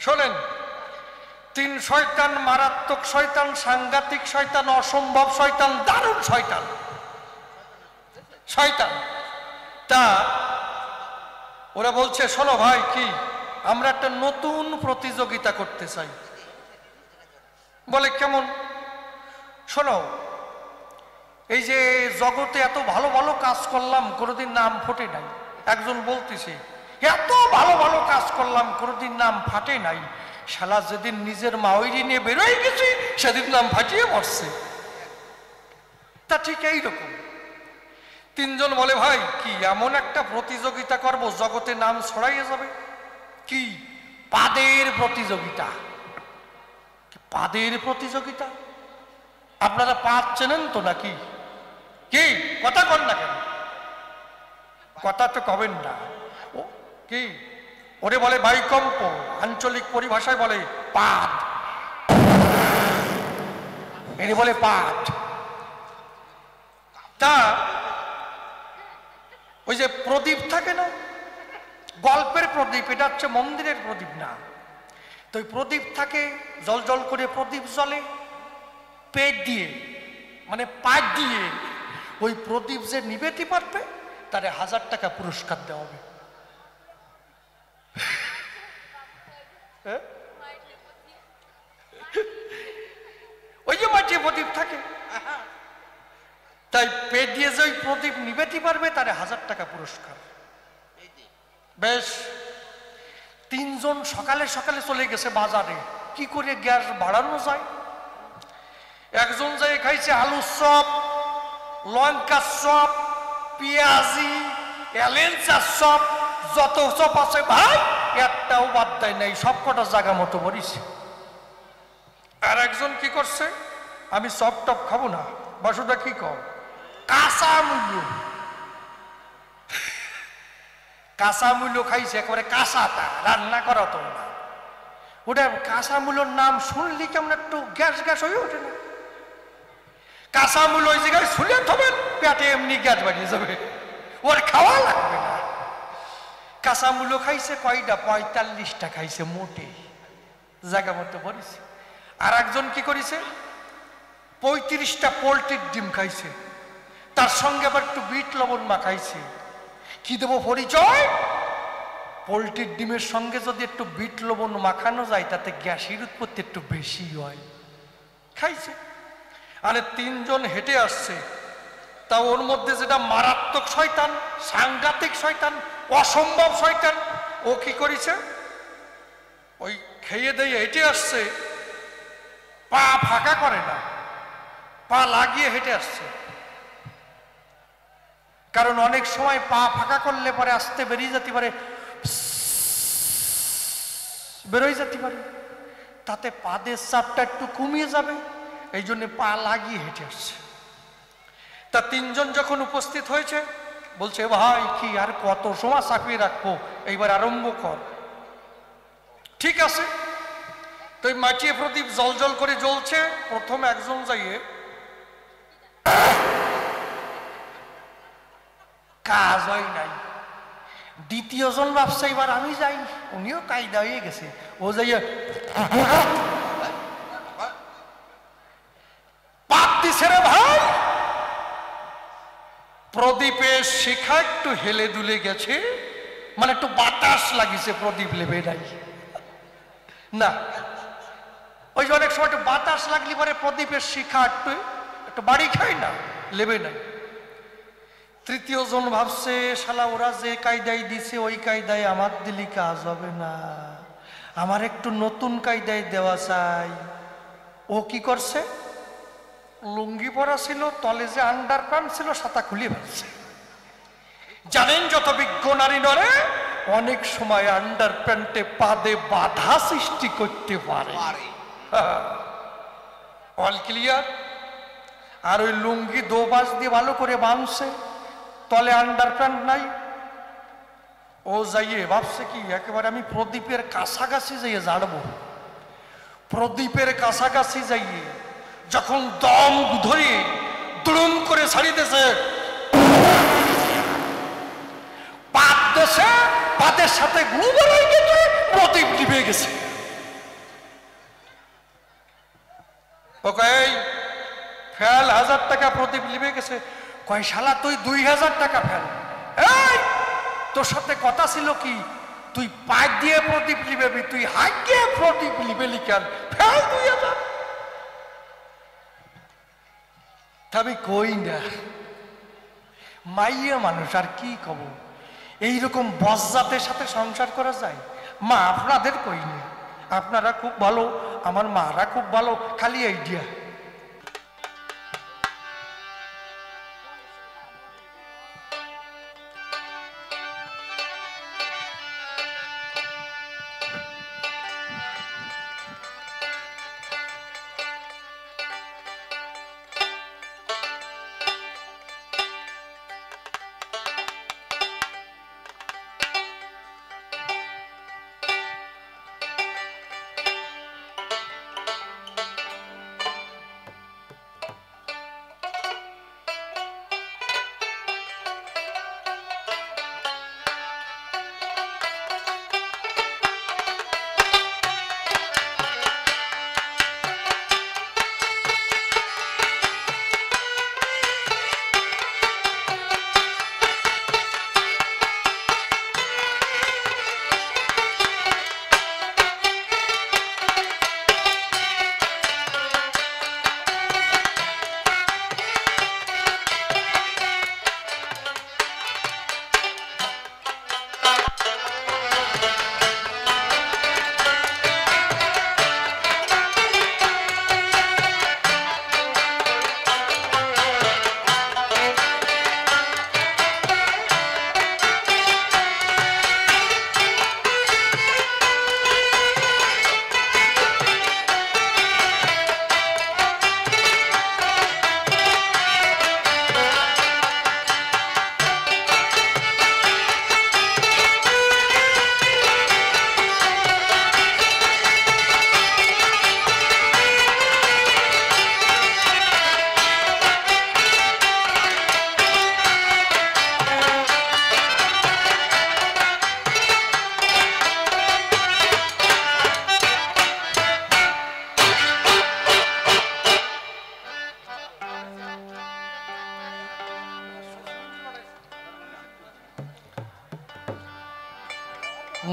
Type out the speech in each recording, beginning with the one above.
শোনেন, তিন শয়তান, মারাত্মক শয়তান, সাংঘাতিক শয়তান, অসম্ভব শয়তান, দারুণ শয়তান। শয়তান তা ওরা বলছে, শোনো ভাই, কি আমরা একটা নতুন প্রতিযোগিতা করতে চাই। বলে কেমন? শোনো, এই যে জগতে এত ভালো ভালো কাজ করলাম, কোনোদিন নাম ফোটে নাই। একজন বলতেছে, এত ভালো ভালো কাজ করলাম, কোনোদিন নাম ফাটে নাই। শালা যেদিন নিজের মাওইরি নিয়ে বেরোয় গেছি, সেদিন নাম ফাটিয়ে মরছে। তা ঠিক এইরকম তিনজন বলে, ভাই কি এমন একটা প্রতিযোগিতা করব জগতে নাম ছড়াইয়ে যাবে। কি? পাদের প্রতিযোগিতা। পাদের প্রতিযোগিতা? আপনারা পাদ চেনেন তো নাকি? কি কথা কন না কেন? কথা তো কবেন না। ও কি ওরে বলে বাইকম্প, আঞ্চলিক পরিভাষায় বলে পাদ। এনে বলে পাদ। তা ওই যে প্রদীপ থাকে না, গল্পের প্রদীপ, এটা হচ্ছে মন্দিরের প্রদীপ না। তো ওই প্রদীপ থাকে, জল জল করে প্রদীপ জ্বলে, পেট দিয়ে মানে পাট দিয়ে ওই প্রদীপ যে নিবেতে পারবে তারে 1000 টাকা পুরস্কার দেওয়া হবে। ওই যে মাটির প্রদীপ থাকে, তাই পেট দিয়ে যে ওই প্রদীপ নিবেতে পারবে তারে 1000 টাকা পুরস্কার। বেশ, তিনজন সকালে সকালে চলে গেছে বাজারে, কি করে গ্যাস বাড়ানো যায়। একজন যাই খাইছে আলুর চপ, লঙ্কার চপ, পেঁয়াজি, এলেঞ্চার চপ, যত চপ আছে ভাই একটাও বাদ দেয় নাই, সব কটা জায়গা মতো বলিছে। আর একজন কি করছে, আমি চপ টপ খাবো না, বাসুদা কি কম, কাঁচা মূল্য, কাঁচা মূল্য খাইছে, একেবারে কাঁচাটা, রান্না করা তো না। ওটা কাঁচা মূল্যর নাম শুনলি কেমন একটু গ্যাস গ্যাস হয়ে ওঠে না? কাঁচা মূল্য ওই জায়গায় শুনে থবেন, পেটে এমনি গ্যাস বাড়িয়ে যাবে, ওর খাওয়া লাগবে না। কাঁচা মূল্য খাইছে কয়টা? 45টা খাইছে মোটে, জায়গা মতো পড়েছে। আর একজন কি করেছে, 35টা পোলট্রির ডিম খাইছে, তার সঙ্গে আবার একটু বিট লবণ মাখাইছে। কি দেবো পরিচয়? পোলট্রির ডিমের সঙ্গে যদি একটু বিট লবণ মাখানো যায় তাতে গ্যাসের উৎপত্তি একটু বেশি হয়। খাইছে। আরে তিনজন হেঁটে আসছে, তা ওর মধ্যে যেটা মারাত্মক শয়তান, সাংঘাতিক শয়তান, অসম্ভব শয়তান, ও কি করেছে, ওই খেয়ে দিয়ে হেঁটে আসছে, পা ফাঁকা করে না, পা লাগিয়ে হেঁটে আসছে। কারণ অনেক সময় পা ফাঁকা করলে পরে আসতে বেরিয়ে যেতে পারে, বেরোয় যেতে পারে, তাতে পাদের চাপটা একটু কমিয়ে যাবে, এই জন্য পা লাগিয়ে হেঁটে আসছে। তা তিনজন যখন উপস্থিত হয়েছে, বলছে ভাই কি আর কত সময় চাপিয়ে রাখবো, এইবার আরম্ভ কর। ঠিক আছে। তো এই মাটিয়ে প্রদীপ জল জল করে জ্বলছে। প্রথম একজন যাইয়ে কাজ হয় নাই, দ্বিতীয় জন ভাবছে এবার আমি যাই, উনিও কায়দা হয়ে গেছে, ও যাইয়া পাত দিছে রে ভাই, প্রদীপের শিখা একটু হেলে দুলে গেছে, মানে একটু বাতাস লাগিছে, প্রদীপ লেবে নাই না। ওই যে অনেক সময় একটু বাতাস লাগলে পরে প্রদীপের শিখা একটু বাড়ি খায় না, লেবে নাই। তৃতীয় জন ভাবছে শালা ওরা যে কায়দায় দিছে ওই কায়দায় আমার দিলি কাজ হবে না, আমার একটু নতুন কায়দায় দেওয়া চাই। ও কি করছে, লুঙ্গি পরা ছিল, তলে যে আন্ডার প্যান্ট ছিল সাতা খুলে ফেলছে। জানেন যত বিজ্ঞ নারী নরে অনেক সময় আন্ডার প্যান্টে পাদে বাধা সৃষ্টি করতে পারে। All clear. আর ওই লুঙ্গি দোবাজ দিয়ে ভালো করে বাঁধছে, তলে আন্ডার প্যান্ট নাই। ও যাইয়ে ভাবছে কি একেবারে আমি প্রদীপের কাছাকাছি যাইয়ে ঝাড়বো। প্রদীপের কাছাকাছি যাইয়ে যখন দম ধরে দুম করে ছাড়িতেছে, পাত দেশে পাতের সাথে গুঁড়ো গেছে, প্রদীপ নিভে গেছে। ফেল 1000 টাকা প্রদীপ লিবে গেছে। কয় শালা তুই 2000 টাকা ফেল। এই তোর সাথে কথা ছিল কি তুই পাঁচ দিয়ে প্রদীপ লিবেবি, তুই হাত দিয়ে প্রদীপ লিবে লিখান ফেল 2000। আমি কই না মাইয়া মানুষ আর কি কব, এইরকম বজ্জাতের সাথে সংসার করা যায়? মা আপনাদের কইনি, আপনারা খুব ভালো, আমার মারা খুব ভালো, খালি আইডিয়া।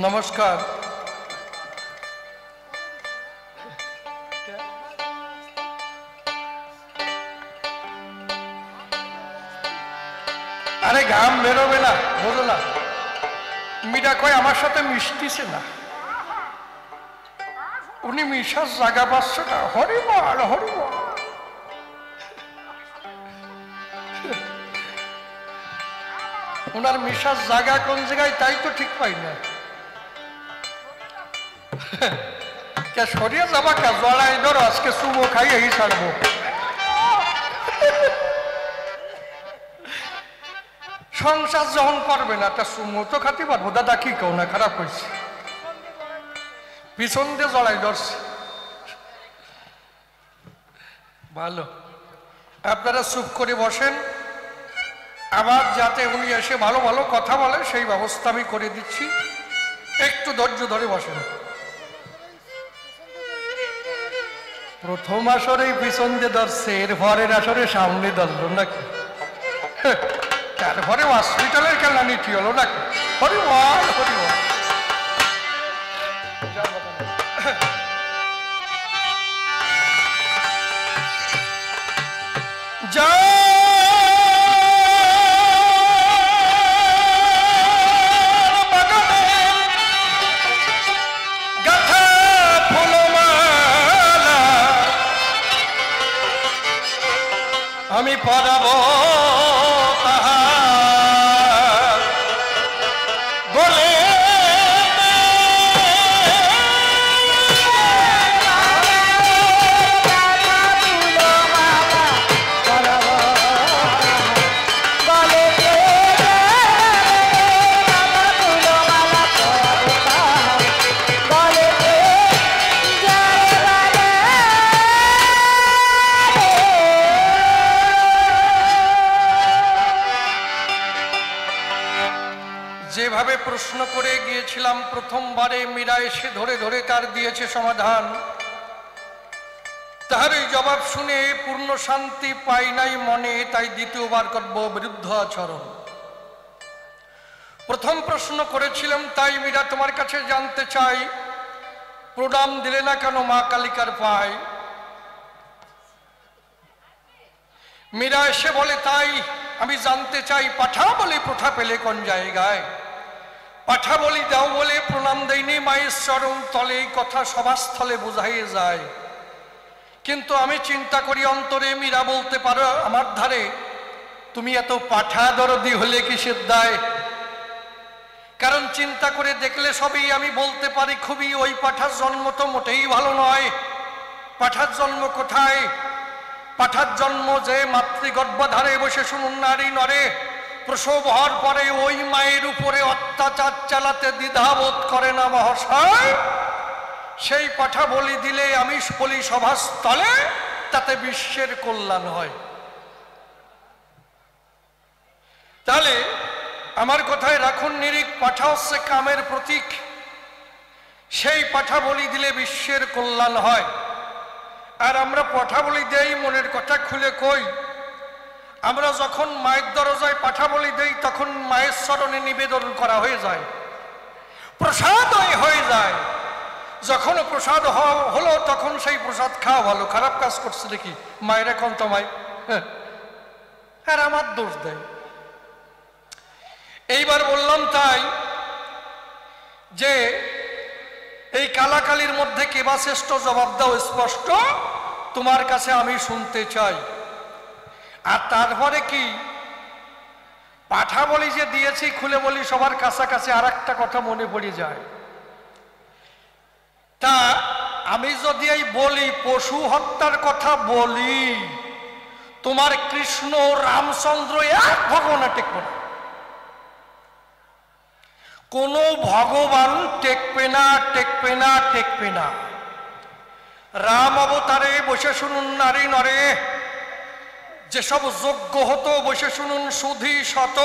নমস্কার। আরে ঘাম বেরোবে না, বোঝো না? মিটা কয় আমার সাথে মিশতিছে না, উনি মিশার জায়গা পাচ্ছে না। হরিবল হরিবল। ওনার মিশার জায়গা কোন জায়গায় তাই তো ঠিক পাই না। কে সরিয়ে যাবা কে জড়াই ধরো, আজকে চুমো খাই এই ছাড়বো। সংসার যখন করবে না তা চুমো তো খাতে পারবো। দাদা কি কও না, খারাপ হয়েছে? পিছন দিয়ে জড়াই ধরছে। ভালো, আপনারা চুপ করে বসেন, আবার যাতে উনি এসে ভালো ভালো কথা বলে সেই ব্যবস্থা আমি করে দিচ্ছি। একটু ধৈর্য ধরে বসেন। প্রথম আসরেই পিছন দিয়ে ধরছে, এর পরের আসরে সামনে ধরলো নাকি? তারপরে হসপিটালের কেলানি কি হলো নাকি? হরিবল হরিবল। যা আমি পড়াবো তাহার বলে যেভাবে প্রশ্ন করে গিয়েছিলাম প্রথমবারে, মীরা এসে ধরে ধরে তার দিয়েছে সমাধান। তাহার এই জবাব শুনে পূর্ণ শান্তি পাই নাই মনে, তাই দ্বিতীয়বার করব বিরুদ্ধ আচরণ। প্রথম প্রশ্ন করেছিলাম, তাই মীরা তোমার কাছে জানতে চাই, প্রণাম দিলে না কেন মা কালিকার পায়? মীরা এসে বলে, তাই আমি জানতে চাই, পাঠা বলে প্রথা পেলে কোন জায়গায়? পাঠা বলি দাও বলে প্রণাম দেয়নি মায়ের চরণ তলে, এই কথা সভাস্থলে বোঝাই যায়। কিন্তু আমি চিন্তা করি অন্তরে, মীরা বলতে পারো আমার ধারে, তুমি এত পাঠা দরদি হলে কিসের দায়? কারণ চিন্তা করে দেখলে সবই আমি বলতে পারি খুবই, ওই পাঠার জন্ম তো মোটেই ভালো নয়। পাঠার জন্ম কোথায়? পাঠার জন্ম যে মাতৃগর্ভধারে বসে শুনুন নারী নরে, প্রসব হওয়ার পরে ওই মায়ের উপরে অত্যাচার চালাতে দ্বিধাবোধ করে না মহাশয়, সেই পাঠা বলি দিলে আমি বলি সভাস্থলে, তাতে বিশ্বের কল্যাণ হয়। তাহলে আমার কথায় রাখুন নিরিখ, পাঠা হচ্ছে কামের প্রতীক। সেই পাঠা বলি দিলে বিশ্বের কল্যাণ হয়। আর আমরা পাঠা বলি দেই, মনের কথা খুলে কই, আমরা যখন মায়ের দরজায় পাঠা বলি দেই তখন মায়ের চরণে নিবেদন করা হয়ে যায়, প্রসাদ হয়ে যায়। যখন প্রসাদ হলো তখন সেই প্রসাদ খাওয়া ভালো, খারাপ কাজ করছে দেখি মায়ের এখন তোমায়, আর আমার দোষ দেয়। এইবার বললাম তাই যে এই কালাকালির মধ্যে কে বা শ্রেষ্ঠ, জবাব দাও স্পষ্ট, তোমার কাছে আমি শুনতে চাই। আর তারপরে কি পাঠা বলি যে দিয়েছি খুলে বলি সবার কাছাকাছি, আর একটা কথা মনে পড়ে যায়। তা আমি যদি এই বলি পশু হত্যার কথা বলি, তোমার কৃষ্ণ রামচন্দ্র এক ভগবান টেকবে না, কোন ভগবান টেকবে না, টেকবে না, টেকবে না। রাম অবতারে বসে শুনুন নারী নরে, যেসব যজ্ঞ হতো বসে শুনুন সুধী শত,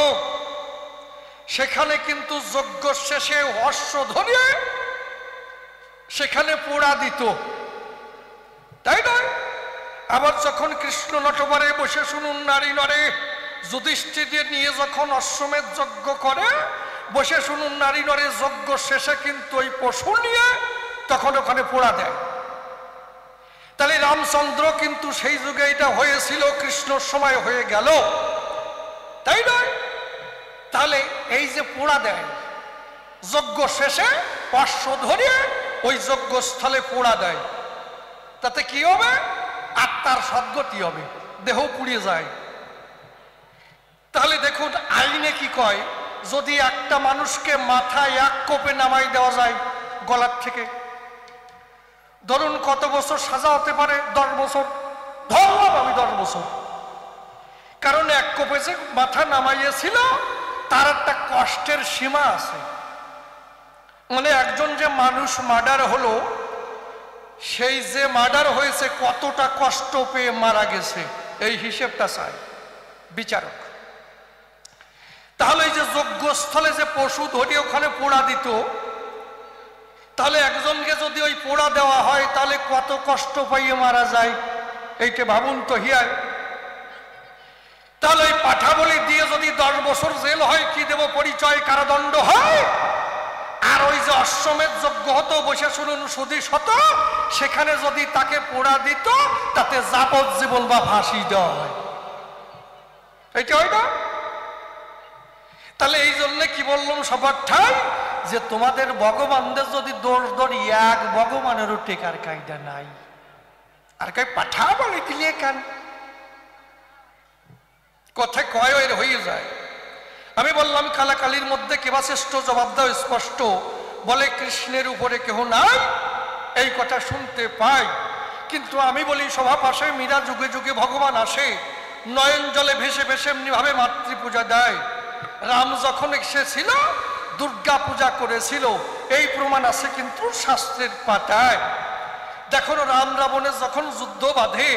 সেখানে কিন্তু যজ্ঞ শেষে অশ্ব ধরিয়ে সেখানে পোড়া দিত, তাই নয়? আবার যখন কৃষ্ণ নটবরে বসে শুনুন নারী নরে, যুধিষ্ঠিরকে নিয়ে যখন অশ্বমেধ যজ্ঞ করে বসে শুনুন নারী নরে, যজ্ঞ শেষে কিন্তু ওই পশু নিয়ে তখন ওখানে পোড়া দেয়। তাহলে রামচন্দ্র কিন্তু সেই যুগে এটা হয়েছিল, কৃষ্ণর সময় হয়ে গেল, তাই নয়? তাহলে এই যে পোড়া দেয় যজ্ঞ শেষে, অশ্ব ধরিয়ে ওই যজ্ঞস্থলে পোড়া দেয়, তাতে কি হবে? আত্মার সদ্গতি হবে, দেহ পুড়িয়ে যায়। তাহলে দেখুন আইনে কি কয়, যদি একটা মানুষকে মাথায় এক কোপে নামাই দেওয়া যায় গলার থেকে, ধরুন কত বছর সাজা হতে পারে? 10 বছর। ধরলাম আমি 10 বছর, কারণ এক কোপে যে মাথা নামাইয়েছিল তার একটা কষ্টের সীমা আছে। মানে একজন যে মানুষ মার্ডার হলো, সেই যে মার্ডার হয়েছে কতটা কষ্ট পেয়ে মারা গেছে, এই হিসেবটা চায় বিচারক। তাহলে এই যে যজ্ঞস্থলে যে পশু ধরে ওখানে পোড়া দিত, তাহলে একজনকে যদি ওই পোড়া দেওয়া হয় তাহলে কত কষ্ট পাইয়ে মারা যায়, এইটা ভাবুন তো হিয়ার। তাহলে ওই পাঠা বলি দিয়ে যদি 10 বছর জেল হয়, কি দেব পরিচয়, কারাদণ্ড হয়। আর ওই যে অশ্বমেধ যজ্ঞ হতো বসে শুনুন সুধী শত, সেখানে যদি তাকে পোড়া দিত তাতে যাবজ্জীবন বা ফাঁসি দেওয়া হয়, এইটা হয় না? তাহলে এই জন্য কি বললাম সবার ঠাই, যে তোমাদের ভগবানদের যদি দোষ ধরি, এক ভগবানেরও টেকার কায়দা নাই। আর কয় পাঠা বলে দিলে কেন, কথায় কয় এর হয়ে যায়। আমি বললাম কালাকালির মধ্যে কেবা শ্রেষ্ঠ, জবাব দাও স্পষ্ট, বলে কৃষ্ণের উপরে কেহ নাই, এই কথা শুনতে পাই। কিন্তু আমি বলি সভা পাশে মীরা যুগে যুগে ভগবান আসে, নয়ন জলে ভেসে ভেসে এমনি ভাবে মাতৃপূজা দেয়। রাম যখন এসেছিল দুর্গা পূজা করেছিল, এই প্রমাণ আছে কিন্তু শাস্ত্রের পাতায়। দেখুন রাম রাবণের যখন যুদ্ধ বাঁধে,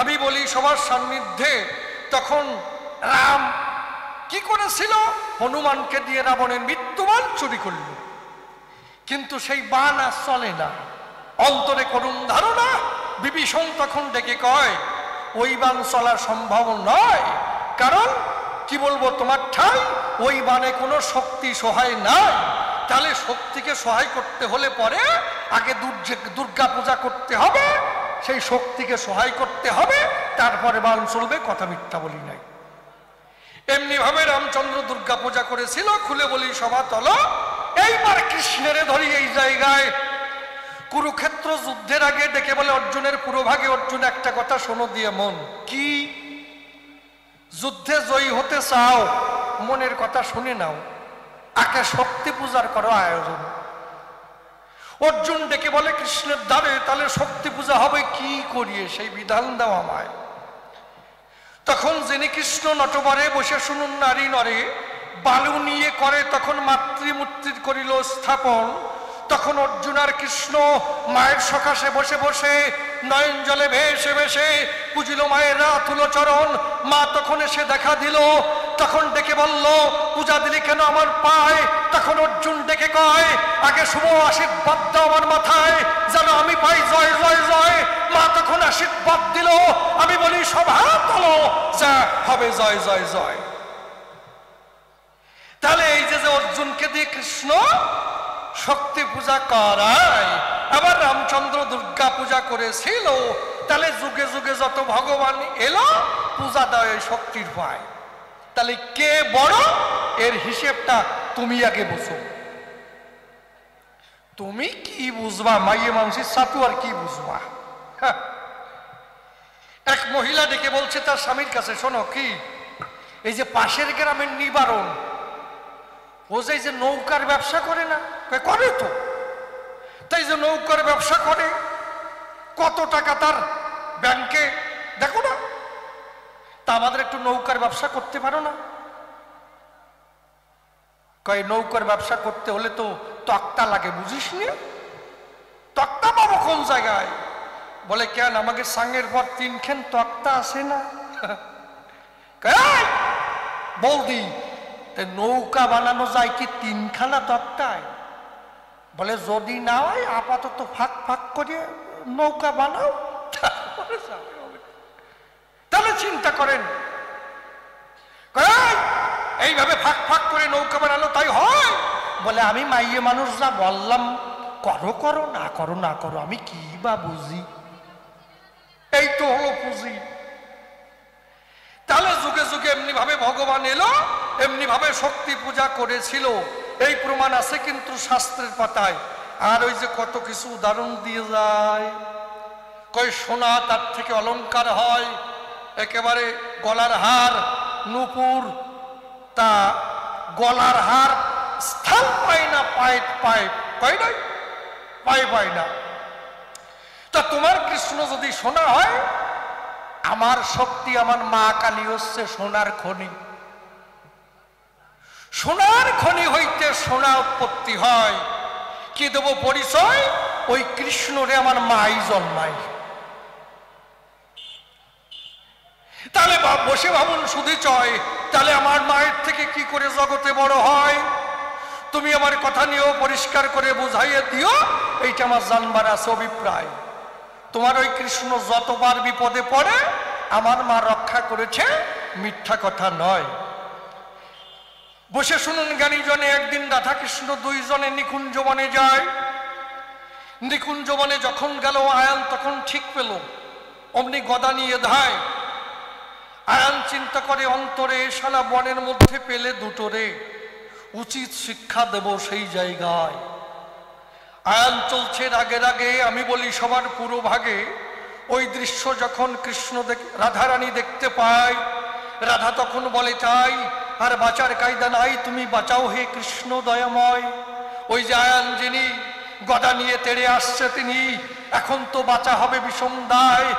আমি বলি সবার সান্নিধ্যে, তখন রাম কি করেছিল? হনুমানকে দিয়ে রাবণের মৃত্যুবাণ চুরি করল। কিন্তু সেই বাণ আর চলে না, অন্তরে করুণ ধারণা, বিভীষণ তখন ডেকে কয় ওই বান চলা সম্ভব নয়, কারণ কি বলবো তোমার ঠাই ওই বানে কোনো শক্তি সহায় নাই। তাহলে শক্তিকে সহায় করতে হলে পরে আগে দুর্গা পূজা করতে হবে, সেই শক্তিকে সহায় করতে হবে, তারপরে বান চলবে, কথা মিথ্যা বলি নাই। এমনি ভাবে রামচন্দ্র দুর্গা পূজা করেছিল, খুলে বলি সভা তল। এইবার কৃষ্ণের ধরি এই জায়গায় কুরুক্ষেত্র যুদ্ধের আগে ডেকে বলে অর্জুনের পুরোভাগে, অর্জুন একটা কথা শোনো দিয়ে মন, কি যুদ্ধে জয়ী হতে চাও মনের কথা শুনে নাও, আগে শক্তি পূজার করো আয়োজন। অর্জুন ডেকে বলে কৃষ্ণের দ্বারে তাহলে শক্তি পূজা হবে কি করিয়ে, সেই বিধান দাও আমায়। তখন যিনি কৃষ্ণ নটবরে বসে শুনুন নারী নরে বালু নিয়ে করে তখন মাতৃমূর্তির করিল স্থাপন। তখন অর্জুন আর কৃষ্ণ মায়ের সকাশে বসে বসে নয়ন জলে ভেসে ভেসে পুজিল মায়ের রাতুল চরণ। মা তখন এসে দেখা দিল, তখন ডেকে বলল পূজা দিলি কেন আমার পায়? তখন অর্জুন ডেকে কয় আগে শুভ আশীর্বাদ দাও আমার মাথায়, যেন আমি পাই জয় জয় জয়। মা তখন আশীর্বাদ দিল, আমি বলি সভা তলো যা হবে জয় জয় জয়। তাহলে এই যে অর্জুনকে দিয়ে কৃষ্ণ শক্তি পূজা করায়, আবার রামচন্দ্র দুর্গা পূজা করেছিল, তাহলে যুগে যুগে যত ভগবান এলো পূজা দেয় শক্তির পায়। তাহলে কে বড় এর হিসেবটা তুমি আগে বুঝো। তুমি কি বুঝবা মাইয়ে মানুষের সাথু আর কি বুঝবা? এক মহিলা ডেকে বলছে তার স্বামীর কাছে, শোনো কি এই যে পাশের গ্রামের নিবারণ ও যে নৌকার ব্যবসা করে না, করে তো, তাই যে নৌকার ব্যবসা করে কত টাকা তার ব্যাংকে দেখো না, তা আমাদের একটু নৌকার ব্যবসা করতে পারো না? কয় নৌকার ব্যবসা করতে হলে তো তক্তা লাগে, বুঝিস নি? তক্তা পাবো কোন জায়গায়? বলে কেন আমাকে সাঙ্গের পর 3খান তক্তা আসে না? বৌদি নৌকা বানানো যায় কি 3খানা তক্তায়? বলে যদি না হয় আপাতত ফাঁক ফাঁক করে নৌকা বানাও, তাহলে চিন্তা করেন এইভাবে ফাঁক ফাঁক করে নৌকা বানালো তাই হয়? বলে আমি মাইয়ে মানুষ যা বললাম করো করো, না করো না করো, আমি কি বা বুঝি, এই তো হলো পুঁজি। তাহলে যুগে যুগে এমনি ভাবে ভগবান এলো, এমনি ভাবে শক্তি পূজা করেছিল, এই প্রমাণ আছে কিন্তু শাস্ত্রের পাতায়। আর ওই যে কত কিছু উদাহরণ দিয়ে যায়, কই সোনা তার থেকে অলংকার হয়, একেবারে গলার হার নূপুর, তা গলার হার স্থান পায় না, পায় পায় কয় নাই পায় পায় না। তা তোমার কৃষ্ণ যদি সোনা হয়, আমার শক্তি আমার মা কালী হচ্ছে সোনার খনি, সোনার খনি হইতে সোনা উৎপত্তি হয়। কি দেব পরিচয়? ওই কৃষ্ণরে আমার মাই জন্মায়। তাহলে বসে ভাবুন শুধু চয়, তাহলে আমার মায়ের থেকে কি করে জগতে বড় হয়? তুমি আমার কথা নিয়েও পরিষ্কার করে বুঝাইয়ে দিও, এইটা আমার জানবার আছে অভিপ্রায়। তোমার ওই কৃষ্ণ যতবার বিপদে পড়ে আমার মা রক্ষা করেছে, মিথ্যা কথা নয়। বসে শুনুন জ্ঞানীজনে, একদিন রাধা কৃষ্ণ দুইজনে নিকুঞ্জ বনে যায়। নিকুঞ্জ বনে যখন গেল আয়ান তখন ঠিক পেল, অমনি গদা নিয়ে ধায়। আয়ান চিন্তা করে অন্তরে শালা বনের মধ্যে পেলে দুটোরে উচিত শিক্ষা দেব সেই জায়গায়। আয়ান চলছে রাগে রাগে, আমি বলি সবার পুরো ভাগে। ওই দৃশ্য যখন কৃষ্ণ রাধারানী দেখতে পায়, রাধা তখন বলে তাই আর বাঁচার কায়দা নাই, তুমি বাঁচাও হে কৃষ্ণ দয়াময়। ওই যে আয়ান যিনি গদা নিয়ে তেড়ে আসছে তিনি, এখন তো বাঁচা হবে বিষম দায়।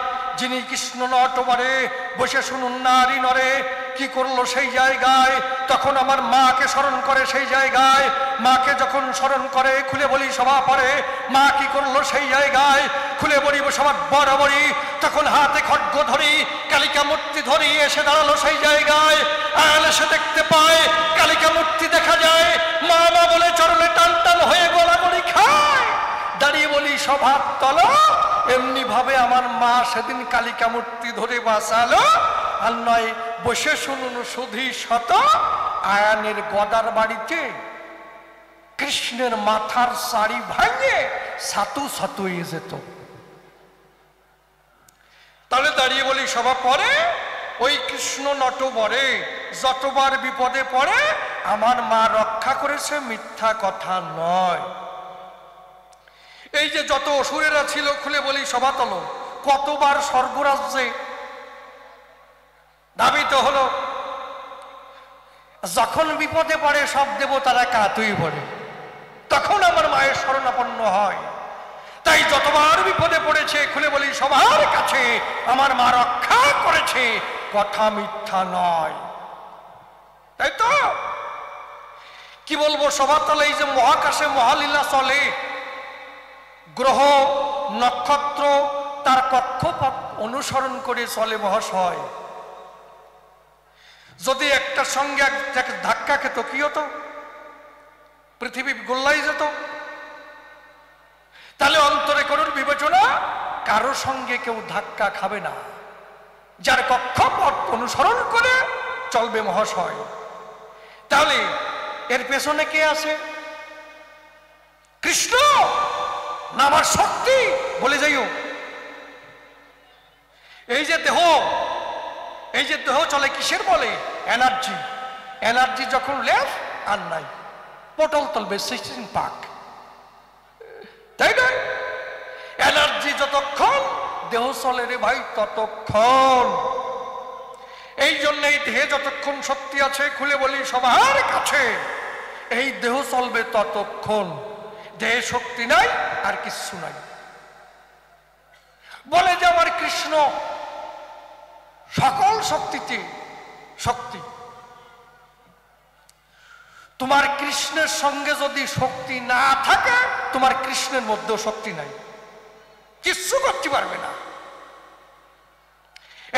যিনি কৃষ্ণ নটবরে বসে শুনুন নারী নরে কি করলো সেই জায়গায়, তখন আমার মাকে স্মরণ করে সেই জায়গায়। মাকে যখন স্মরণ করে খুলে বলি সভা পরে, মা কি করলো সেই জায়গায়, খুলে বলিব সবার বরাবরই। তখন হাতে খড়গ ধরি কালিকা মূর্তি ধরি এসে দাঁড়ালো সেই জায়গায়। আয়ান এসে দেখতে পায় কালিকা মূর্তি দেখা যায়, মা মা বলে চরণে টান টান হয়ে গোলাগুলি খায়। দাঁড়িয়ে বলি সভার তল, এমনি ভাবে আমার মা সেদিন কালিকা মূর্তি ধরে বাঁচালো। আর নয় বসে শুনুন সুধী শত, আয়ানের গদার বাড়িতে কৃষ্ণের মাথার শাড়ি ভাঙে সাতু সাতু হয়ে যেত। তাহলে দাঁড়িয়ে বলি সভা পরে ওই কৃষ্ণ নটবরে যতবার বিপদে পড়ে আমার মা রক্ষা করেছে, মিথ্যা কথা নয়। এই যে যত অসুরেরা ছিল খুলে বলি সভাতল, কতবার স্বর্গরাজ্যে ধাবিত হলো, যখন বিপদে পড়ে সব দেবতারা কাতুই পড়ে, তখন আমার মায়ের শরণাপন্ন হয়। তাই যতবার বিপদে পড়েছে খুলে বলি সবার কাছে আমার মা রক্ষা করেছে, কথা মিথ্যা নয়। তাই তো কি বলবো সভাতলে, এই যে মহাকাশে মহালীলা চলে, গ্রহ নক্ষত্র তার কক্ষপথ অনুসরণ করে চলে মহাশয়। যদি একটার সঙ্গে এক ধাক্কা খেত কি হতো? পৃথিবী গোল্লাই যেত। তাহলে অন্তরে করুন বিবেচনা, কারো সঙ্গে কেউ ধাক্কা খাবে না, যার কক্ষপথ অনুসরণ করে চলবে মহাশয়। তাহলে এর পেছনে কে আছে? কৃষ্ণ না আমার শক্তি? বলে যাইও এই যে দেহ চলে কিসের বলে? এনার্জি। এনার্জি যখন লেফ আর নাই, পটল তলবে 16 পাক, তাই নয়? এনার্জি যতক্ষণ দেহ চলে রে ভাই ততক্ষণ। এই জন্য এই দেহে যতক্ষণ শক্তি আছে খুলে বলি সবার কাছে, এই দেহ চলবে ততক্ষণ। দেহে শক্তি নাই আর কিছু নাই। বলে যে আমার কৃষ্ণ সকল শক্তিতে শক্তি। তোমার কৃষ্ণের সঙ্গে যদি শক্তি না থাকে, তোমার কৃষ্ণের মধ্যেও শক্তি নাই, কিচ্ছু করতে পারবে না।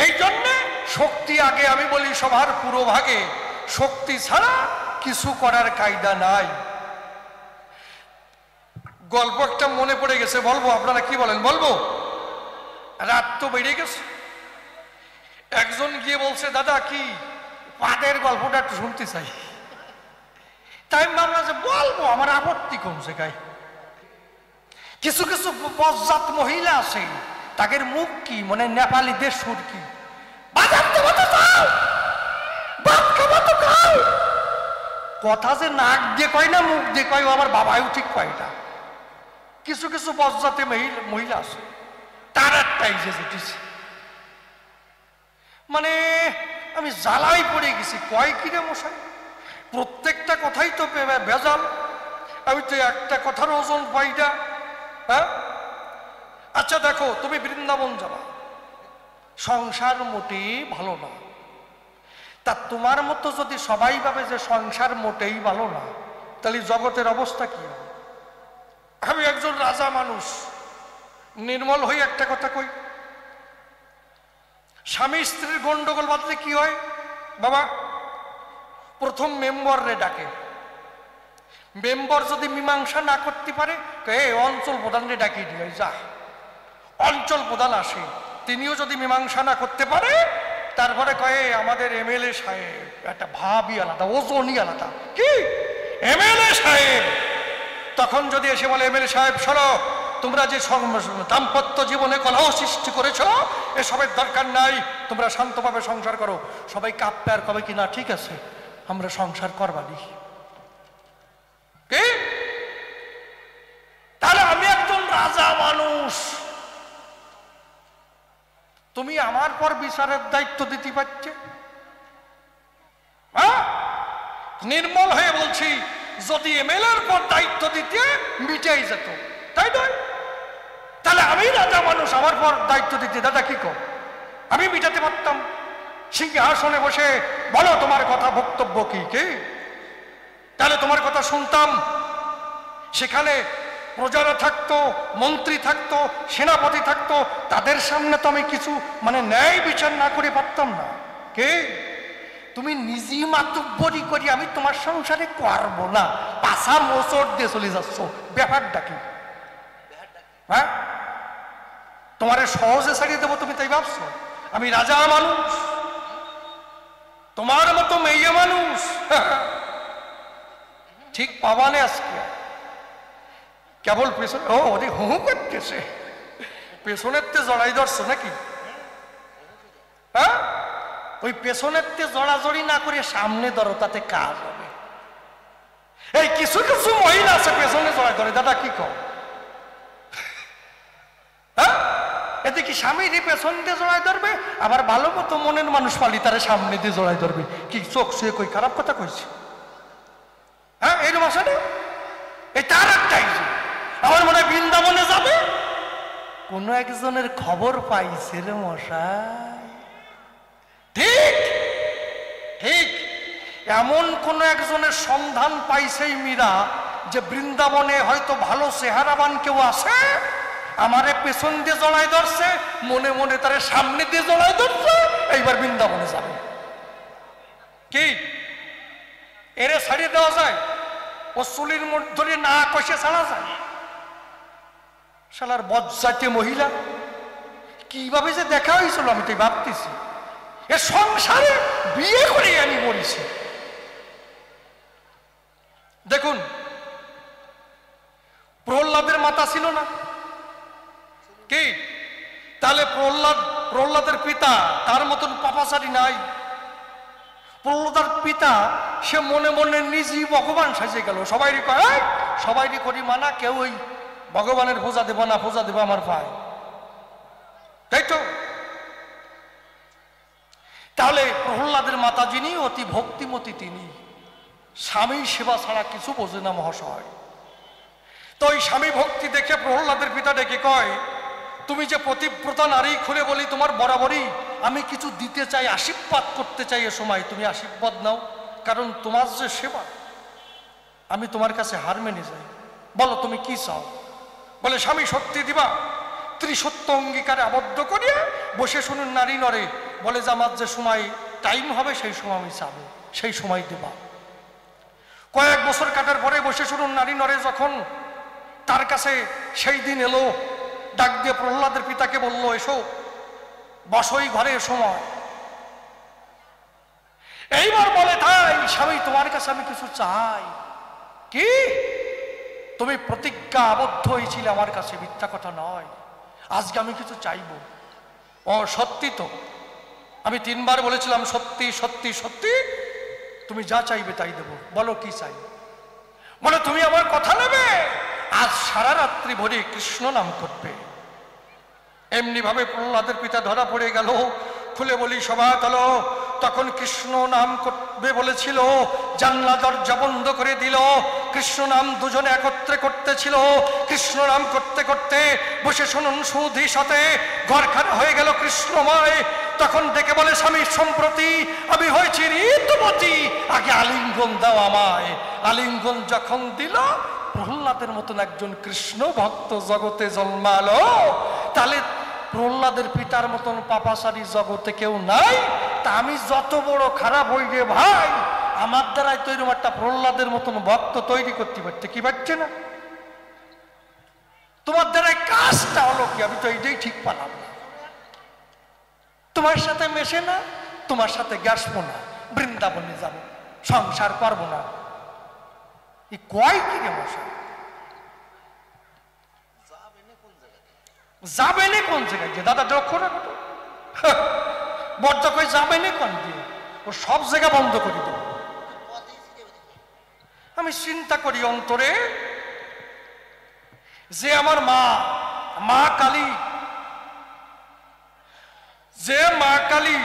এই জন্যে শক্তি আগে। আমি বলি সবার পুরো ভাগে, শক্তি ছাড়া কিছু করার কায়দা নাই। গল্প একটা মনে পড়ে গেছে, বলবো? আপনারা কি বলেন? বলবো? রাত তো বেড়ে গেছে। একজন গিয়ে বলছে, দাদা কি পাদের গল্পটা একটু শুনতে চাই। তাই ভাবলাম যে বলবো, আমার আপত্তি কমছে গাই। কিছু কিছু পশ্চাৎ মহিলা আছে, তাদের মুখ কি মানে নেপালিদের সুর কি, কথা যে নাক দিয়ে কয় না মুখ দিয়ে কয়, আমার বাবাও ঠিক কয় না। কিছু কিছু পশ্চাতে মহিলা আছে, তার একটাই যে যেতেছে মানে আমি জ্বালাই পড়ে গেছি। কয় কিরে মশাই, প্রত্যেকটা কথাই তো ভেজাল। আমি তো একটা কথার ওজন পাই না। হ্যাঁ আচ্ছা দেখো, তুমি বৃন্দাবন যাবা, সংসার মোটেই ভালো না। তা তোমার মতো যদি সবাই ভাবে যে সংসার মোটেই ভালো না, তাহলে জগতের অবস্থা কি হবে? আমি একজন রাজা মানুষ, নির্মল হয়ে একটা কথা কই, স্বামী স্ত্রীর গন্ডগোল বাঁধলে কি হয় বাবা? প্রথম মেম্বার রে ডাকে। মেম্বার যদি মীমাংসা না করতে পারে, অঞ্চল প্রধান রে ডাকিয়ে দিয়ে যা। অঞ্চল প্রধান আসে, তিনিও যদি মীমাংসা না করতে পারে, তারপরে কয়ে আমাদের এমএলএ সাহেব, একটা ভাবই আলাদা, ওজনই আলাদা। কি এমএলএ সাহেব? তখন যদি এসে বলে, এমএলএ সাহেব শোনো, তোমরা যে দাম্পত্য জীবনে কলহ সৃষ্টি করেছ, এসবের দরকার নাই, তোমরা শান্তভাবে সংসার করো। সবাই কাঁপবে আর কবে কি না ঠিক আছে, আমরা সংসার করবানি। কি তাহলে আমি একজন রাজা মানুষ, তুমি আমার পর বিচারের দায়িত্ব দিতে পারছে? নির্মল হয়ে বলছি, যদি এমএলএর পর দায়িত্ব দিতে মিটাই যেত, তাই নয়? তাহলে আমি রাজা মানুষ, আমার পর দায়িত্ব দিতে দাদা কি কর, আমি মিটাতে পারতাম। সিংহাসনে বসে বলো তোমার কথা, বক্তব্য কি কি, তাহলে তোমার কথা শুনতাম। সেখানে প্রজারা থাকতো, মন্ত্রী থাকতো, সেনাপতি থাকতো, তাদের সামনে তো আমি কিছু মানে ন্যায় বিচার না করে পারতাম না। কে তুমি নিজেই মাতুব্বরি করি আমি তোমার সংসারে করবো না, পাশা মোচড় দিয়ে চলে যাচ্ছ, ব্যাপারটা কি? হ্যাঁ, তোমারে সহজে ছাড়িয়ে দেবো তুমি তাই ভাবছো? আমি রাজা মানুষ, তোমার মতো মেয়ে মানুষ, ঠিক পাবানে আজকে। কেবল পেছনে ও ওরে হু করতেছে, পেছনের তে জড়াই ধরছো নাকি? হ্যাঁ, ওই পেছনের তে জড়াজড়ি না করে সামনে ধরো, তাতে কাজ হবে। এই কিছু কিছু মহিলা আছে পেছনে জড়াই ধরে, দাদা কি কম? হ্যাঁ, এতে কি স্বামীরই পেছন দিয়ে জড়াই ধরবে, আবার ভালো মতো মনের মানুষ পালি তারা সামনে দিয়ে জড়াই ধরবে। কি চোখ শুয়ে কই খারাপ কথা কইছে? হ্যাঁ, এরকম আসে না? এই তার একটাই, আমার মনে হয় বৃন্দাবনে যাবে, কোন একজনের খবর পাইছে রে মশাই। ঠিক ঠিক এমন কোন একজনের সন্ধান পাইছেই মীরা, যে বৃন্দাবনে হয়তো ভালো চেহারাবান কেউ আছে, আমারে পেছন দিয়ে জড়াই ধরছে, মনে মনে তারে সামনে দিয়ে জড়াই ধরছে, এইবার বৃন্দাবনে যাবে। কি এরে ছাড়িয়ে দেওয়া যায়? ও চুলির মধ্যে না কষে ছাড়া যায়? শালার বজ্জাতে মহিলা, কিভাবে যে দেখা হয়েছিল আমি তাই ভাবতেছি। এ সংসারে বিয়ে করে আমি বলেছি। দেখুন, প্রহ্লাদের মাতা ছিল না কি? তাহলে প্রহ্লাদের পিতা তার মতন পাপাচারী নাই। প্রহ্লাদের পিতা সে মনে মনে নিজেই ভগবান সাজে গেল। সবাইরই কয়, সবাইরই করি মানা, কেউ ওই ভগবানের পূজা দেব না, পূজা দেব আমার ভাই, তাই তো? তাহলে প্রহ্লাদের মাতা যিনি অতি ভক্তিমতী, তিনি স্বামী সেবা ছাড়া কিছু বোঝে না মহাশয়। তো ওই স্বামী ভক্তি দেখে প্রহ্লাদের পিতা ডেকে কয়, তুমি যে পতিব্রতা নারী, খুলে বলি তোমার বরাবরই আমি কিছু দিতে চাই, আশীর্বাদ করতে চাই, এ সময় তুমি আশীর্বাদ নাও, কারণ তোমার যে সেবা, আমি তোমার কাছে হার মেনে যাই। বলো তুমি কি চাও? বলে স্বামী সত্যি দিবা, ত্রিসত্য অঙ্গীকারে আবদ্ধ করিয়া বসে শুনুন নারী নরে, বলে যে আমার যে সময় টাইম হবে সেই সময় আমি চাবো, সেই সময় দেবা। কয়েক বছর কাটার পরে বসে শুনুন নারী নরে যখন তার কাছে সেই দিন এলো, ডাক দিয়ে প্রহ্লাদের পিতাকে বলল, এসো বসই ঘরে সময়। এইবার বলে, তাই স্বামী তোমার কাছে আমি কিছু চাই। কি? তুমি প্রতিজ্ঞা আবদ্ধ হয়েছিলে আমার কাছে, মিথ্যা কথা নয়, আজকে আমি কিছু চাইব। ও সত্যি তো? আমি 3 বার বলেছিলাম সত্যি সত্যি সত্যি, তুমি যা চাইবে তাই দেব। বলো কি চাই? বলে তুমি আমার কথা নেবে, আজ সারা রাত্রি ভরে কৃষ্ণ নাম করবে। এমনি ভাবে প্রহ্লাদের পিতা ধরা পড়ে গেল। খুলে বলি সভা তলো, তখন কৃষ্ণ নাম করবে বলেছিল, জানলা দরজা বন্ধ করে দিল। কৃষ্ণ নাম দুজনে একত্রে করতেছিল। কৃষ্ণ নাম করতে করতে বসে শুনুন সুধী সাথে ঘরখানা হয়ে গেল কৃষ্ণময়। তখন ডেকে বলে, স্বামী সম্প্রতি আমি হয়েছি ঋতুমতী, আগে আলিঙ্গন দাও আমায়। আলিঙ্গন যখন দিল, প্রহ্লাদের মতন একজন কৃষ্ণ ভক্ত জগতে জন্মালো। তাহলে প্রহ্লাদের পিতার মতন পাপাচারী জগতে কেউ নাই। তা আমি যত বড় খারাপ হই রে ভাই, আমার দ্বারাই তৈরি একটা প্রহ্লাদের মতন ভক্ত তৈরি করতে পারছে কি পারছে না? তোমার দ্বারাই কাজটা হলো কি? আমি তো এইটাই ঠিক পালাম না। তোমার সাথে মেশে না, তোমার সাথে গাছবো না, বৃন্দাবনে যাব, সংসার করবো না। এই কয় কি রে মশাই? যাবে না কোন জায়গায়? দাদা দক্ষ না কত বদ্ধ কই যাবে না কোন দিয়ে? ও সব জায়গা বন্ধ করে দেব। আমি চিন্তা করি অন্তরে, যে আমার মা কালী, যে মা কালী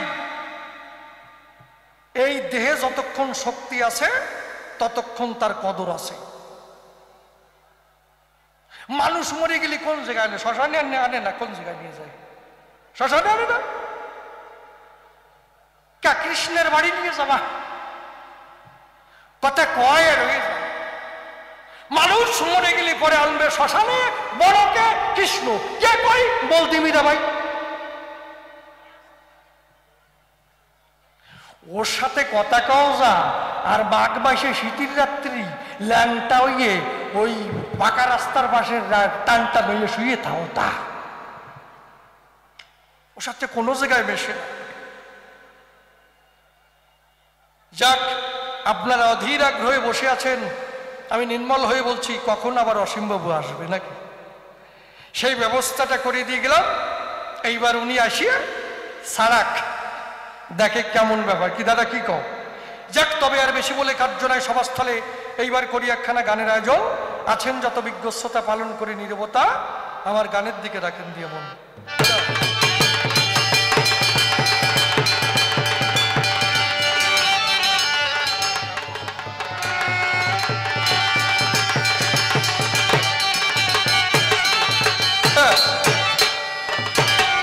এই দেহে যতক্ষণ শক্তি আছে ততক্ষণ তার কদর আছে। মানুষ মরে গেলে কোন জায়গায় আনে? শ্মশানে আনে না, কোন জায়গায় নিয়ে যায়? শ্মশানে আনে না, কা কৃষ্ণের বাড়ি নিয়ে যাবা? কথা কয় আর হয়ে যায়। মানুষ মরে গেলে পরে আনবে শ্মশানে, বড়কে কৃষ্ণ কে কই বলতি মীরা ভাই। ওর সাথে কথা কও যা, আর বাঘ বাইশে শীতের রাত্রি ল্যাংটা হইয়ে ওই পাকা রাস্তার পাশে টানটা নইয়ে শুয়ে থাও তা ওর সাথে কোনো জায়গায় মেশে না। যাক, আপনারা অধীর আগ্রহে বসে আছেন, আমি নির্মল হয়ে বলছি কখন আবার অসীমবাবু আসবে নাকি, সেই ব্যবস্থাটা করে দিয়ে গেলাম। এইবার উনি আসিয়া সারাক দেখে কেমন ব্যাপার কি। দাদা কি কও? যাক, তবে আর বেশি বলে কার্য নয়, সভাস্থলে এইবার করি একখানা গানের আয়োজন। আছেন যত বিজ্ঞস্বতা পালন করে নীরবতা, আমার গানের দিকে রাখেন দিয়ে মন।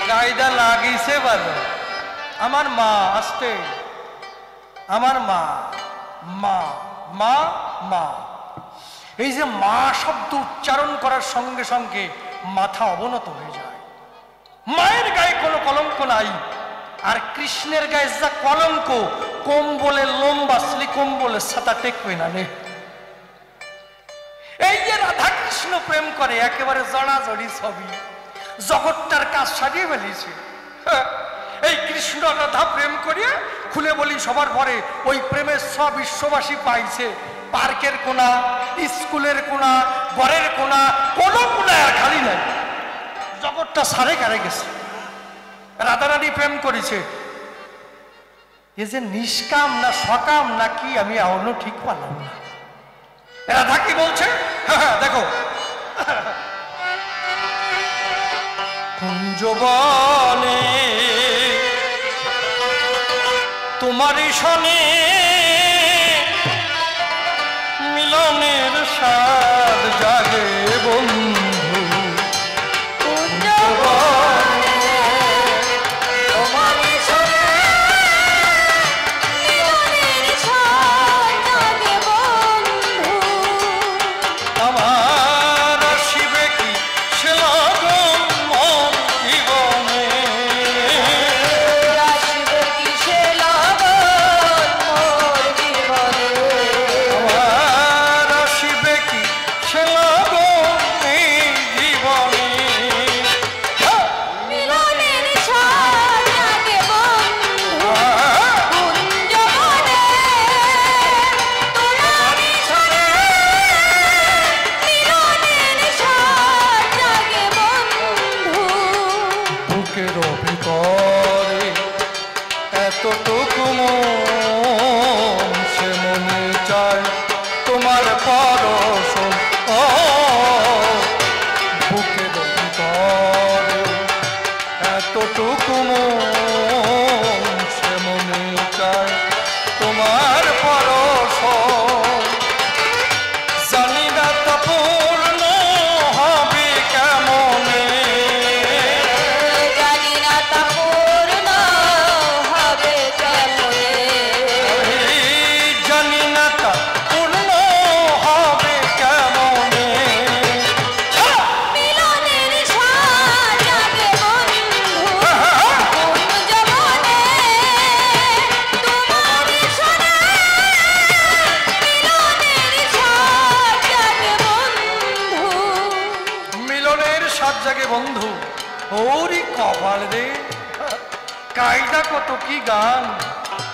কায়দা লাগিয়েছে ভালো। আমার মা আসতে, আমার মা মা মা মা, এই যে মা শব্দ উচ্চারণ করার সঙ্গে সঙ্গে মাথা অবনত হয়ে যায়। মায়ের গায়ে কোনো কলঙ্ক নাই, আর কৃষ্ণের গায়ে যা কলঙ্ক, কম্বলে লোম বাসলি কম্বলে ছাতা টেকবে না নে। এই যে রাধা কৃষ্ণ প্রেম করে, একেবারে জড়াজড়ি ছবি, জগৎটার কাজ সারিয়ে ফেলেছে। এই কৃষ্ণ রাধা প্রেম করিয়া খুলে বলি সবার পরে ওই প্রেমের সব বিশ্ববাসী পাইছে। পার্কের কোনা, স্কুলের কোনা, ঘরের কোনা, কোনো কোনা আর খালি নাই, জগৎটা সারে কারে গেছে। রাধারানী প্রেম করেছে, এ যে নিষ্কাম না সকাম না কি আমি এখনো ঠিক পারলাম না। রাধা কি বলছে? হ্যাঁ দেখো, কুঞ্জবনে তোমারই শনে মিলনের স্বাদ জাগে বন্ধু।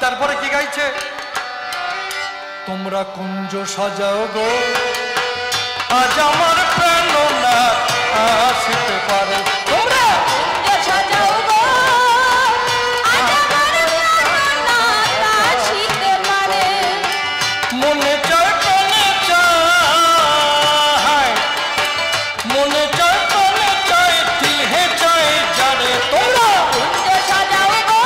তারপরে কি গাইছে? তোমরা কুঞ্জ সাজাও গো, আজ আমার প্রাণনা আসিতে পারে। তোমরা কুঞ্জ সাজাও গো, আজ আমার প্রাণনা আসিতে পারে। মনে চায় মনে চায়, মনে চায় মনে চায়, দিহে চায় যারে। তোমরা কুঞ্জ সাজাও গো,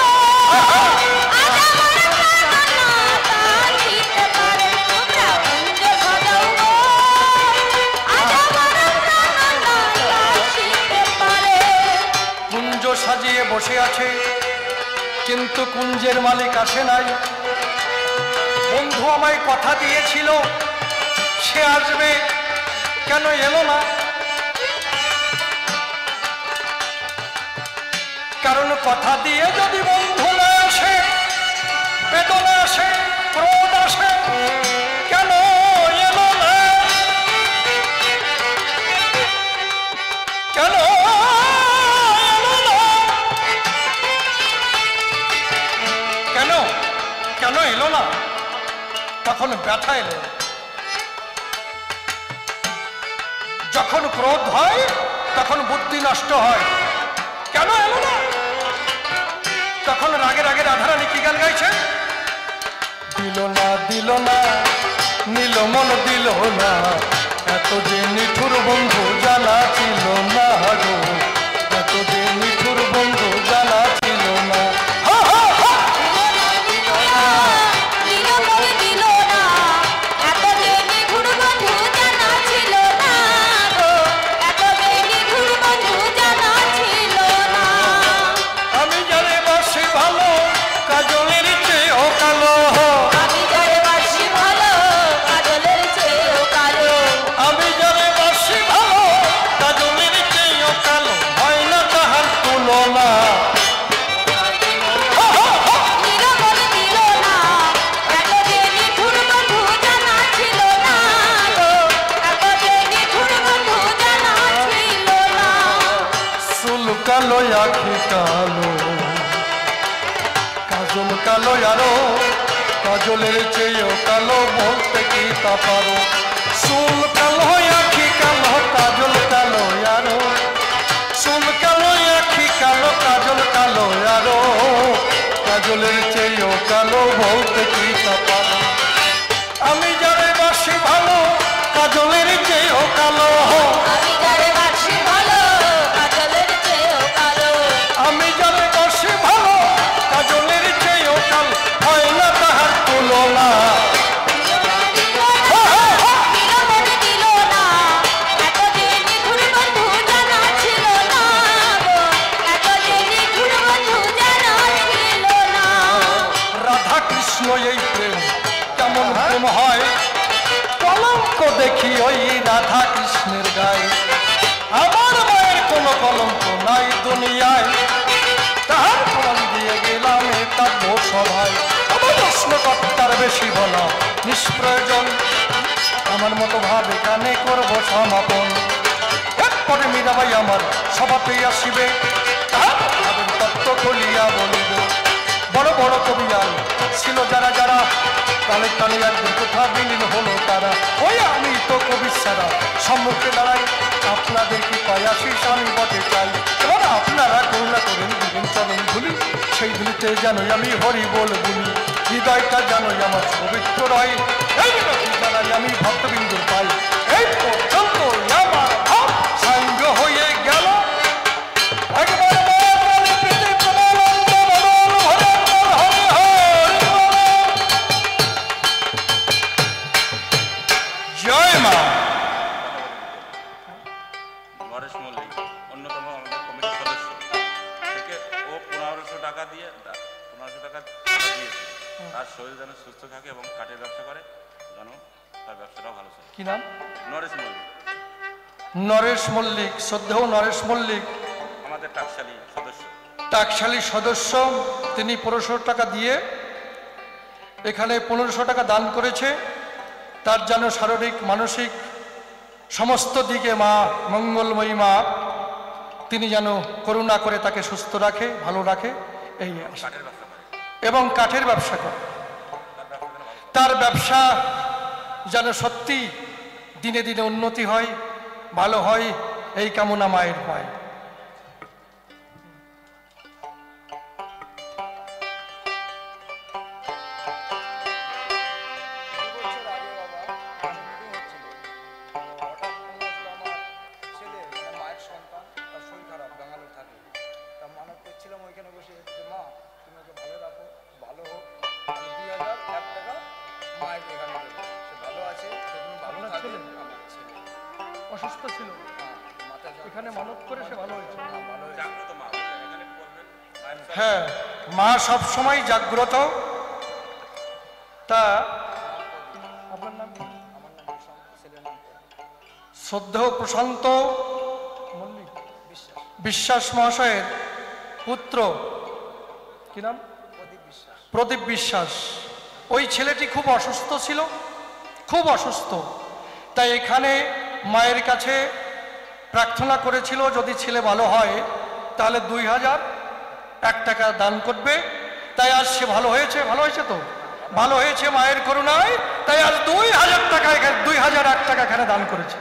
সাজিয়ে বসে আছে, কিন্তু কুঞ্জের মালিক আসে নাই। বন্ধু আমায় কথা দিয়েছিল সে আসবে, কেন এলো না? কারণ কথা দিয়ে যদি বন্ধু না আসে, বেদনা আসে, ক্রোধ আসে, কেন এলো না? যখন ব্যথা এলো, যখন ক্রোধ হয় তখন বুদ্ধি নষ্ট হয়। কেন এলো না? তখন রাগে রাগে রাধারানী কি গান গাইছে? দিল না দিল না নীল মন দিল না, এত যে নিঠুর বন্ধু জানা ছিল না গো, এত যে নিঠুর বন্ধু জানা ছিল না। কালো আখি কালো, কাজল কালো আরো, কাজলের চেয়েও কালো, বলতে কি তা পারো? চুল কালো আখি কালো, কাজল কালো আরো, চুল কালো আখি কালো, কাজল কালো আরো, কাজলের চেয়েও কালো, বলতে কি তা পারো? আমি যারে বাসি ভালো, কাজলের চেয়েও কালো, আমি যারে বাসি ভালো, কাজলের চেয়েও কালো, হয় না তাহার তুলনা। রাধা কৃষ্ণ এই প্রেম কেমন প্রেম হয়, কলঙ্ক দেখি ওই রাধা কৃষ্ণের গায়ে। আমার মায়ের কোনো কলঙ্ক নাই দুনিয়ায়, তাহার ফল দিয়ে গেলাম এটা সভায়। আমার প্রশ্নকর্তার বেশি বলা নিষ্প্রয়োজন, আমার মতো ভাবে কানে করবো সমাপন। এরপরে মীরাবাই আমার সভাতেই আসিবে, তাহার তত্ত্ব খুলিয়া বলিব। বড় বড় কবিয়াল ছিল যারা যারা, তালে তালে একদিন কোথা বিলীন হলো তারা। ওই আমি তো কবি ছাড়া সম্মুখে দাঁড়াই, আপনাদের কি পাই আশিস আমি বটে চাই। এবার আপনারা করুণা করেন দিবেন চরণ ধুলি, সেই ধুলিতে জানোই আমি হরি বল বলি। হৃদয়টা জানোই আমার পবিত্র রয়, এই মিনতি জানাই আমি ভক্তবিন্দুর পাই। এই পর্যন্ত আমার ভাব সাঙ্গ হয়ে গেল, একবার জয় মা। নরেশ মল্লিক অন্যতম আমাদের কমিটির সদস্য থেকে ও 1500 টাকা দিয়ে 1500 টাকা দিয়েছে, তার শরীর যেন সুস্থ থাকে এবং কাঠের ব্যবসা করে, যেন তার ব্যবসাটাও ভালো চলে। কি নাম? নরেশ মল্লিক। নরেশ মল্লিক, শ্রদ্ধেয় নরেশ মল্লিক আমাদের টাকশালী সদস্য। টাকশালী সদস্য, তিনি 1500 টাকা দিয়ে এখানে 1500 টাকা দান করেছে। তার যেন শারীরিক মানসিক সমস্ত দিকে মা মঙ্গলময়ী মা তিনি যেন করুণা করে তাকে সুস্থ রাখে, ভালো রাখে, এই এবং কাঠের ব্যবসা করে। তার ব্যবসা যেন সত্যি দিনে দিনে উন্নতি হয়, ভালো হয়, এই কামনা মায়ের পায়। অসুস্থ ছিল, এখানে মানত করে সে ভালো হয়েছে। হ্যাঁ, মা সব সময় জাগ্রত। তা আপনার নাম? শ্রদ্ধেয় প্রশান্ত মল্লিক বিশ্বাস মহাশয়ের পুত্র, কি নাম? প্রদীপ বিশ্বাস। ওই ছেলেটি খুব অসুস্থ ছিল, খুব অসুস্থ। তাই এখানে মায়ের কাছে প্রার্থনা করেছিল যদি ছেলে ভালো হয় তাহলে 2001 টাকা দান করবে। তাই আজ সে ভালো হয়েছে, ভালো হয়েছে তো, ভালো হয়েছে মায়ের করুণায়। তাই আজ 2000 টাকা, 2001 টাকা এখানে দান করেছে।